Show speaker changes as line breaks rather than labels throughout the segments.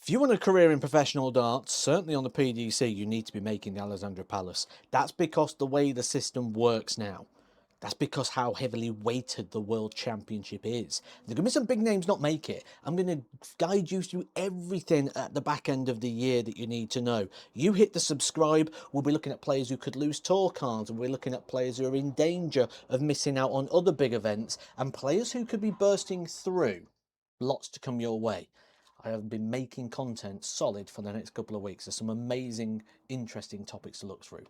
If you want a career in professional darts, certainly on the PDC, you need to be making the Alexandra Palace. That's because the way the system works now. That's because how heavily weighted the World Championship is. There are going to be some big names not make it. I'm going to guide you through everything at the back end of the year that you need to know. You hit the subscribe, we'll be looking at players who could lose tour cards, and we're looking at players who are in danger of missing out on other big events, and players who could be bursting through. Lots to come your way. I have been making content solid for the next couple of weeks. There's some amazing, interesting topics to look through.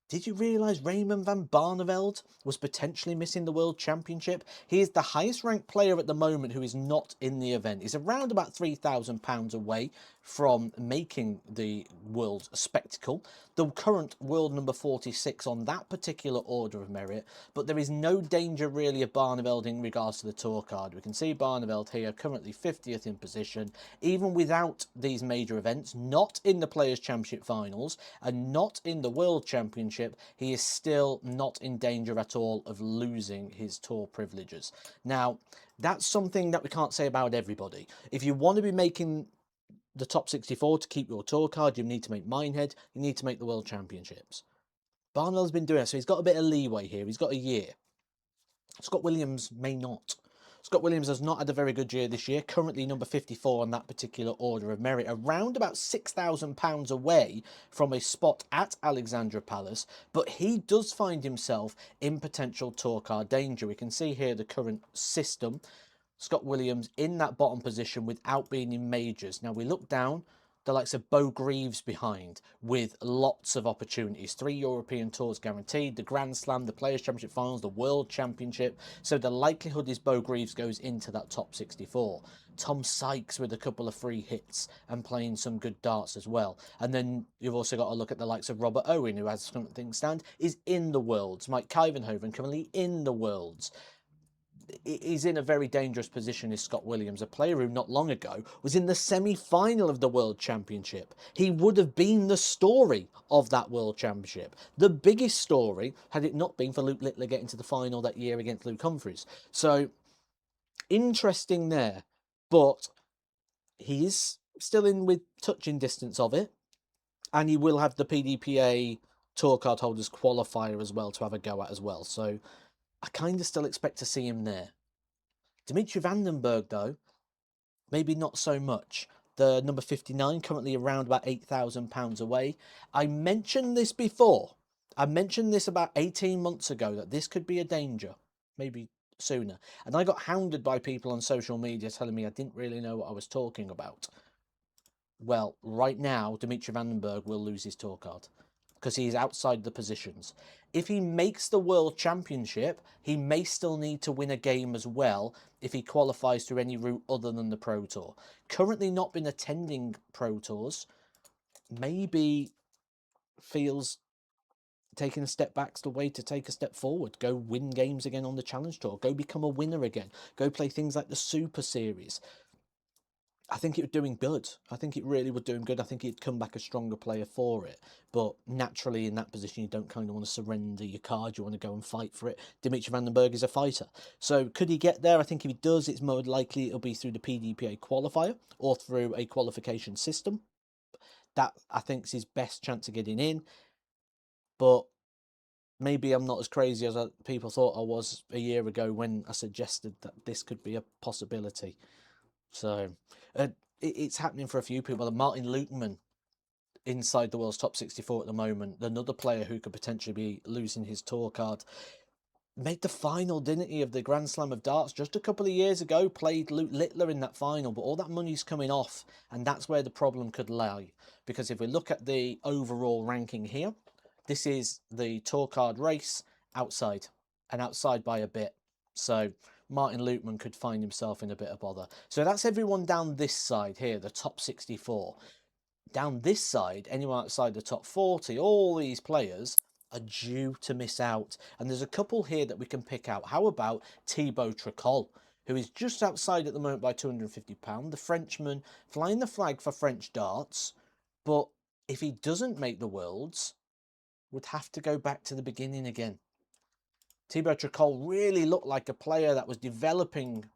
Did you realise Raymond van Barneveld was potentially missing the World Championship? He is the highest ranked player at the moment who is not in the event. He's around about £3,000 away from making the world spectacle. The current world number 46 on that particular order of merit, but there is no danger really of Barneveld in regards to the tour card. We can see Barneveld here currently 50th in position, even without these major events, not in the Players' Championship finals and not in the World Championship. He is still not in danger at all of losing his tour privileges. Now, that's something that we can't say about everybody. If you want to be making the top 64 to keep your tour card, you need to make Minehead, you need to make the World Championships. Barnwell's been doing it, so he's got a bit of leeway here. He's got a year. Scott Williams may not. Scott Williams has not had a very good year this year, currently number 54 on that particular order of merit, around about £6,000 away from a spot at Alexandra Palace, but he does find himself in potential tour card danger. We can see here the current system. Scott Williams in that bottom position without being in majors. Now we look down, the likes of Bo Greaves behind with lots of opportunities. 3 European tours guaranteed, the Grand Slam, the Players' Championship finals, the World Championship. So the likelihood is Bo Greaves goes into that top 64. Tom Sykes with a couple of free hits and playing some good darts as well. And then you've also got to look at the likes of Robert Owen, who, as things stand, is in the Worlds. Mike Kyvenhoven currently in the Worlds. He's in a very dangerous position, is Scott Williams, a player who not long ago was in the semi-final of the World Championship. He would have been the story of that World Championship. The biggest story, had it not been for Luke Littler getting to the final that year against Luke Humphries. So, interesting there. But he is still in with touching distance of it. And he will have the PDPA Tour Card Holders qualifier as well to have a go at as well. So, I kind of still expect to see him there. Dimitri van Bergh, though, maybe not so much. The number 59, currently around about £8,000 away. I mentioned this before. I mentioned this about 18 months ago, that this could be a danger. Maybe sooner. And I got hounded by people on social media telling me I didn't really know what I was talking about. Well, right now, Dimitri van Bergh will lose his tour card because he is outside the positions. If he makes the World Championship, he may still need to win a game as well if he qualifies through any route other than the Pro Tour. Currently not been attending Pro Tours. Maybe feels taking a step back's the way to take a step forward. Go win games again on the Challenge Tour. Go become a winner again. Go play things like the Super Series. I think it was doing good. I think it really would do him good. I think he'd come back a stronger player for it. But naturally, in that position, you don't kind of want to surrender your card. You want to go and fight for it. Dimitri van Bergh is a fighter. So could he get there? I think if he does, it's more likely it'll be through the PDPA qualifier or through a qualification system. That, I think, is his best chance of getting in. But maybe I'm not as crazy as people thought I was a year ago when I suggested that this could be a possibility. So it's happening for a few people. Martin Lukeman inside the world's top 64 at the moment. Another player who could potentially be losing his tour card. Made the final, didn't he, of the Grand Slam of Darts just a couple of years ago. Played Luke Littler in that final, but all that money's coming off, and that's where the problem could lie. Because if we look at the overall ranking here, this is the tour card race outside, and outside by a bit. So Martin Lukeman could find himself in a bit of bother. So that's everyone down this side here, the top 64. Down this side, anyone outside the top 40, all these players are due to miss out. And there's a couple here that we can pick out. How about Thibaut Tricol, who is just outside at the moment by £250, the Frenchman flying the flag for French darts. But if he doesn't make the Worlds, would have to go back to the beginning again. Thibaut Tricol really looked like a player that was developing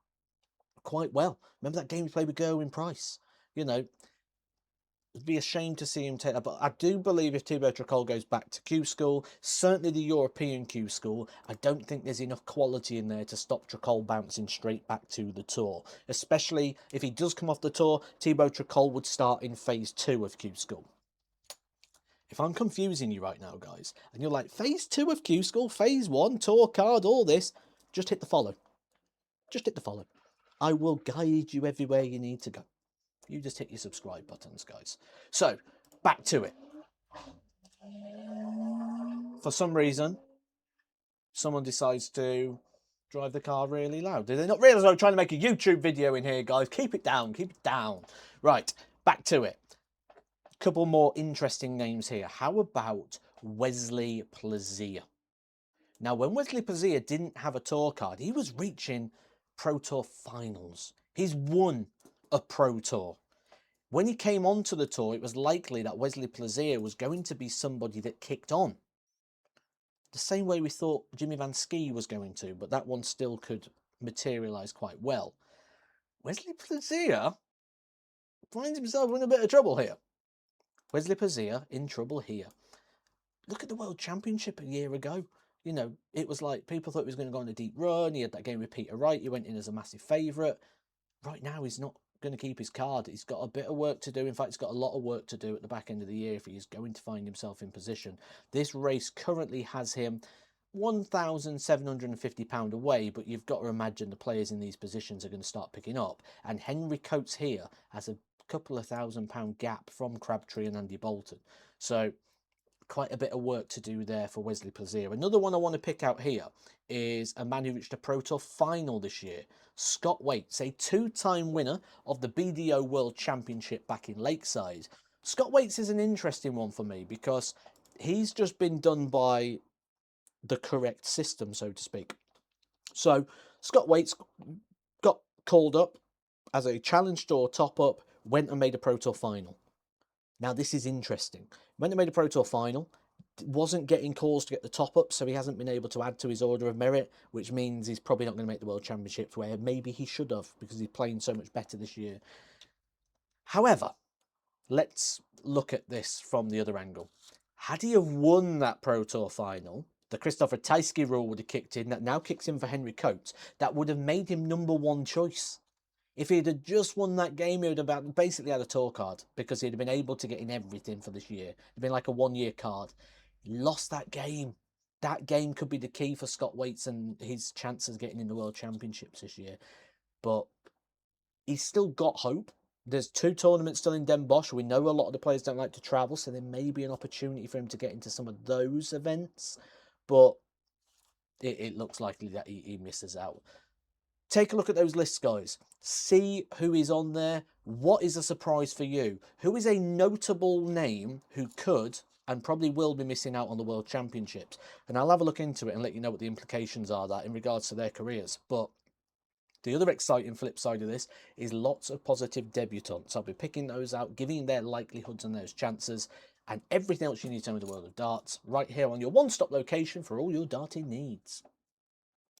quite well. Remember that game he played with Gerwyn Price? You know, It'd be a shame to see him take that, but I do believe if Thibaut Tricol goes back to Q School, certainly the European Q School, I don't think there's enough quality in there to stop Tricol bouncing straight back to the Tour. Especially if he does come off the Tour, Thibaut Tricol would start in Phase 2 of Q School. If I'm confusing you right now, guys, and you're like, Phase 2 of Q School, Phase 1, Tour card, all this, just hit the follow. Just hit the follow. I will guide you everywhere you need to go. You just hit your subscribe buttons, guys. So, back to it. For some reason, someone decides to drive the car really loud. Did they not realise I was trying to make a YouTube video in here, guys? Keep it down, keep it down. Right, back to it. Couple more interesting names here. How about Wesley Plaisier? Now, when Wesley Plaisier didn't have a tour card, he was reaching Pro Tour finals. He's won a Pro Tour. When he came onto the tour, it was likely that Wesley Plaisier was going to be somebody that kicked on. The same way we thought Jimmy Van Ski was going to, but that one still could materialise quite well. Wesley Plaisier finds himself in a bit of trouble here. Wesley Plaisier in trouble here. Look at the World Championship a year ago. You know, it was like people thought he was going to go on a deep run. He had that game with Peter Wright. He went in as a massive favourite. Right now, he's not going to keep his card. He's got a bit of work to do. In fact, he's got a lot of work to do at the back end of the year if he is going to find himself in position. This race currently has him £1,750 away, but you've got to imagine the players in these positions are going to start picking up. And Henry Coates here has a couple of £1,000 gap from Crabtree and Andy Bolton. So quite a bit of work to do there for Wesley Plaisier. Another one I want to pick out here is a man who reached a Pro Tour final this year, Scott Waits, a two-time winner of the BDO World Championship back in Lakeside. Scott Waits is an interesting one for me because he's just been done by the correct system, so to speak. So Scott Waits got called up as a Challenge Tour top-up, went and made a Pro Tour final. Now, this is interesting. Went and made a Pro Tour final, wasn't getting calls to get the top up, so he hasn't been able to add to his order of merit, which means he's probably not going to make the World Championships, where maybe he should have because he's playing so much better this year. However, let's look at this from the other angle. Had he have won that Pro Tour final, the Christopher Teiske rule would have kicked in, that now kicks in for Henry Coates. That would have made him #1 choice. If he'd have just won that game, he would have basically had a tour card because he'd have been able to get in everything for this year. It'd been like a one-year card. He lost that game. That game could be the key for Scott Waits and his chances of getting in the World Championships this year. But he's still got hope. There's 2 tournaments still in Den Bosch. We know a lot of the players don't like to travel, so there may be an opportunity for him to get into some of those events. But it looks likely that he misses out. Take a look at those lists, guys. See who is on there. What is a surprise for you? Who is a notable name who could and probably will be missing out on the World Championships? And I'll have a look into it and let you know what the implications are that in regards to their careers. But the other exciting flip side of this is lots of positive debutants. I'll be picking those out, giving their likelihoods and those chances, and everything else you need to know in the world of darts right here on your one-stop location for all your darting needs.